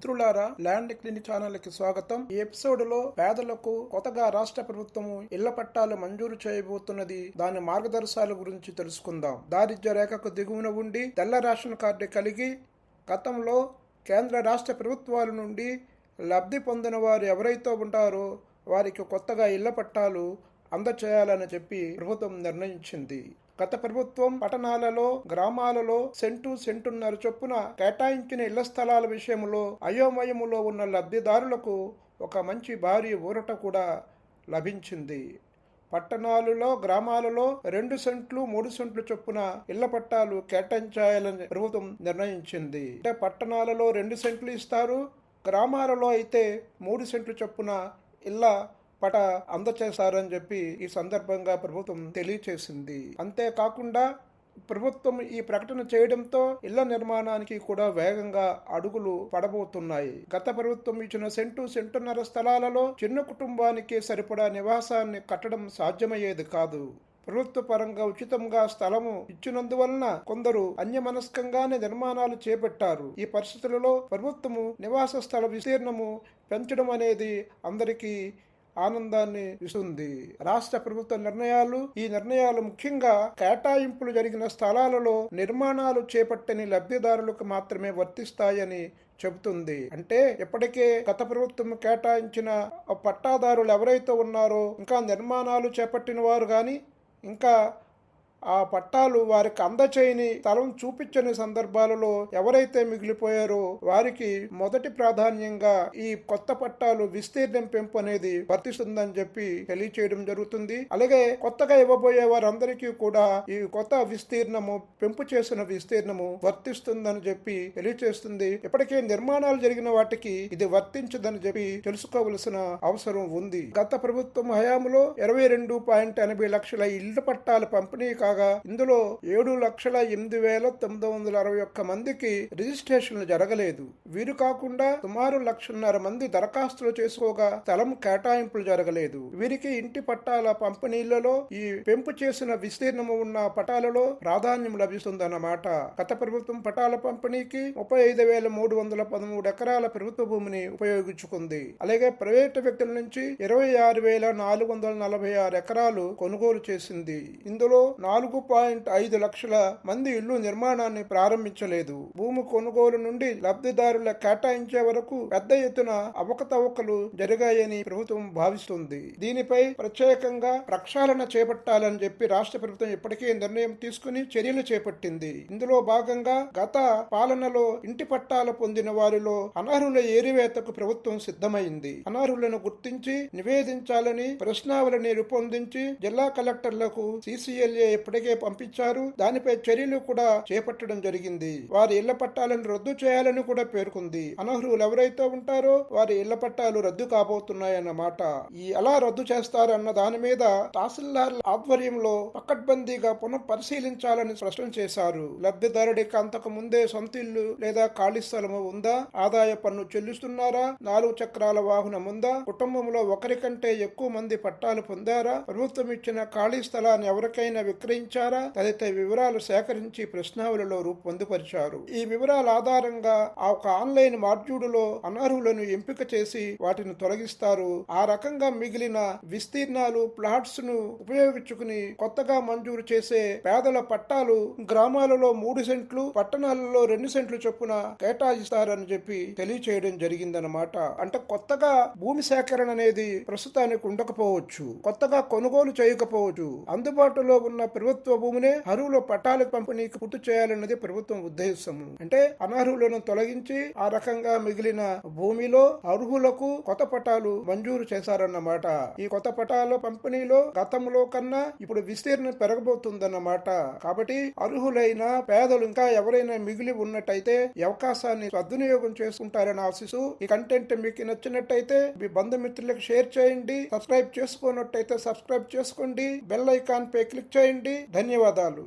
మిత్రులారా, land clinic channel కి స్వాగతం. ఈ ఎపిసోడ్ లో పేదలకు కొత్తగా రాష్ట్ర ప్రభుత్వం ఇళ్ల పట్టాలు మంజూరు చేయబోతున్నది, దాని మార్గదర్శకాల గురించి తెలుసుకుందాం. దారిద్ర్య రేఖకు దిగువన ఉండి తెల్ల రేషన్ కార్డు కలిగి గతంలో కేంద్ర రాష్ట్ర ప్రభుత్వాల నుండి లబ్ధి పొందిన వారు ఎవరైతే ఉంటారో వారికి కొత్తగా ఇళ్ల పట్టాలు అందచేయాలని చెప్పి ప్రభుత్వం నిర్ణయించింది. గత ప్రభుత్వం పట్టణాలలో, గ్రామాలలో సెంటున్నర చొప్పున కేటాయించిన ఇళ్ల స్థలాల విషయంలో అయోమయములో ఉన్న లబ్ధిదారులకు ఒక మంచి భారీ ఊరట కూడా లభించింది. పట్టణాలలో, గ్రామాలలో 2 సెంట్లు 3 సెంట్లు చొప్పున ఇళ్ల పట్టాలు కేటాయించాలని ప్రభుత్వం నిర్ణయించింది. అంటే పట్టణాలలో 2 సెంట్లు ఇస్తారు, గ్రామాలలో అయితే 3 సెంట్లు చొప్పున ఇళ్ల పట అందచేశారని చెప్పి ఈ సందర్భంగా ప్రభుత్వం తెలియచేసింది. అంతేకాకుండా ప్రభుత్వం ఈ ప్రకటన చేయడంతో ఇళ్ల నిర్మాణానికి కూడా వేగంగా అడుగులు పడబోతున్నాయి. గత ప్రభుత్వం ఇచ్చిన సెంటున్నర స్థలాలలో చిన్న కుటుంబానికి సరిపడా నివాసాన్ని కట్టడం సాధ్యమయ్యేది కాదు. ప్రభుత్వ పరంగా ఉచితంగా స్థలము ఇచ్చినందువలన కొందరు అన్యమనస్కంగానే నిర్మాణాలు చేపట్టారు. ఈ పరిస్థితులలో ప్రభుత్వము నివాస స్థల విస్తీర్ణము పెంచడం అనేది అందరికీ ఆనందాన్ని ఇస్తుంది. రాష్ట్ర ప్రభుత్వ ఈ నిర్ణయాలు ముఖ్యంగా కేటాయింపులు జరిగిన స్థలాలలో నిర్మాణాలు చేపట్టని లబ్ధిదారులకు మాత్రమే వర్తిస్తాయని చెబుతుంది. అంటే ఇప్పటికే గత ప్రభుత్వం కేటాయించిన పట్టాదారులు ఎవరైతే ఉన్నారో, ఇంకా నిర్మాణాలు చేపట్టిన వారు కానీ, ఇంకా ఆ పట్టాలు వారికి అందచేయని స్థలం చూపించని సందర్భాలలో ఎవరైతే మిగిలిపోయారో వారికి మొదటి ప్రాధాన్యంగా ఈ కొత్త పట్టాలు విస్తీర్ణం పెంపు అనేది వర్తిస్తుందని చెప్పి తెలియచేయడం జరుగుతుంది. అలాగే కొత్తగా ఇవ్వబోయే వారందరికీ కూడా ఈ కొత్త విస్తీర్ణము, పెంపు చేసిన విస్తీర్ణము వర్తిస్తుందని చెప్పి తెలియచేస్తుంది. ఇప్పటికే నిర్మాణాలు జరిగిన వాటికి ఇది వర్తించదని చెప్పి తెలుసుకోవలసిన అవసరం ఉంది. గత ప్రభుత్వం హయాంలో 22.80 లక్షల ఇళ్ల పట్టాల పంపిణీ ఇందులో 7,08,961 మందికి రిజిస్ట్రేషన్లు జరగలేదు. వీరు కాకుండా సుమారు 1,50,000 మంది దరఖాస్తులు చేసుకోగా స్థలం కేటాయింపులు జరగలేదు. వీరికి ఇంటి పట్టాల పంపిణీలలో ఈ పెంపు చేసిన విస్తీర్ణము ఉన్న పట్టాలలో ప్రాధాన్యం లభిస్తుందన్నమాట. గత ప్రభుత్వం పట్టాల పంపిణీకి 35,313 ఎకరాల ప్రభుత్వ భూమిని ఉపయోగించుకుంది. అలాగే ప్రైవేటు వ్యక్తుల నుంచి 26,446 ఎకరాలు కొనుగోలు చేసింది. ఇందులో 4.5 లక్షల మంది ఇళ్లు నిర్మాణాన్ని ప్రారంభించలేదు. భూమి కొనుగోలు నుండి లబ్ధిదారుల కేటాయించే వరకు పెద్ద ఎత్తున అవకతవకలు జరిగాయని ప్రభుత్వం భావిస్తుంది. దీనిపై ప్రత్యేకంగా ప్రక్షాళన చేపట్టాలని చెప్పి రాష్ట్ర ప్రభుత్వం ఇప్పటికే నిర్ణయం తీసుకుని చర్యలు చేపట్టింది. ఇందులో భాగంగా గత పాలనలో ఇంటి పట్టాలు పొందిన వారిలో అనర్హుల ఏరివేతకు ప్రభుత్వం సిద్ధమైంది. అనర్హులను గుర్తించి నివేదించాలని ప్రశ్నావళిని రూపొందించి జిల్లా కలెక్టర్లకు CCLA ఇప్పటికే పంపించారు. దానిపై చర్యలు కూడా చేపట్టడం జరిగింది. వారి ఇళ్ల పట్టాలను రద్దు చేయాలని కూడా పేర్కొంది. అనర్హులు ఎవరైతే ఉంటారో వారి ఇళ్ల పట్టాలు రద్దు కాబోతున్నాయన్నమాట. ఈ ఎలా రద్దు చేస్తారన్న దాని మీద తహసీల్దార్ ఆధ్వర్యంలో పకడ్బందీగా పునః పరిశీలించాలని స్పష్టం చేశారు. లబ్ధిదారుడికి అంతకు ముందే సొంత ఇల్లు లేదా ఖాళీ స్థలము ఉందా, ఆదాయ పన్ను చెల్లిస్తున్నారా, 4 చక్రాల వాహనం ఉందా, కుటుంబంలో ఒకరికంటే ఎక్కువ మంది పట్టాలు పొందారా, ప్రభుత్వం ఇచ్చిన ఖాళీ స్థలాన్ని ఎవరికైనా విక్రయించారా తదితర వివరాలు సేకరించి ప్రశ్నావళిలో పొందుపరిచారు. ఈ వివరాల ఆధారంగా ఒక ఆన్లైన్ మాడ్యూలులో అనర్హులను ఎంపిక చేసి వాటిని తొలగిస్తారు. ఆ రకంగా మిగిలిన విస్తీర్ణాలు, ప్లాట్స్ ను ఉపయోగించుకుని కొత్తగా మంజూరు చేసే పేదల పట్టాలు గ్రామాలలో 3 సెంట్లు, పట్టణాలలో 2 సెంట్లు చొప్పున కేటాయిస్తారని చెప్పి తెలియచేయడం జరిగిందనమాట. అంటే కొత్తగా భూమి సేకరణ అనేది ప్రస్తుతానికి ఉండకపోవచ్చు, కొత్తగా కొనుగోలు చేయకపోవచ్చు. అందుబాటులో ఉన్న ప్రభుత్వ భూమినే అర్హుల పట్టాల పంపిణీకి పూర్తి చేయాలన్నది ప్రభుత్వం ఉద్దేశము. అంటే అనర్హులను తొలగించి ఆ రకంగా మిగిలిన భూమిలో అర్హులకు కొత్త పట్టాలు మంజూరు చేశారన్నమాట. ఈ కొత్త పట్టాల పంపిణీలో గతంలో కన్నా ఇప్పుడు విస్తీర్ణం పెరగబోతుందన్నమాట. కాబట్టి అర్హులైన పేదలు ఇంకా ఎవరైనా మిగిలి ఉన్నట్టయితే ఈ అవకాశాన్ని సద్వినియోగం చేసుకుంటారని ఆశిస్తూ, ఈ కంటెంట్ మీకు నచ్చినట్టయితే మీ బంధుమిత్రులకు షేర్ చేయండి. సబ్స్క్రైబ్ చేసుకోనట్టయితే సబ్స్క్రైబ్ చేసుకోండి. బెల్ ఐకాన్ పై క్లిక్ చేయండి. ధన్యవాదాలు.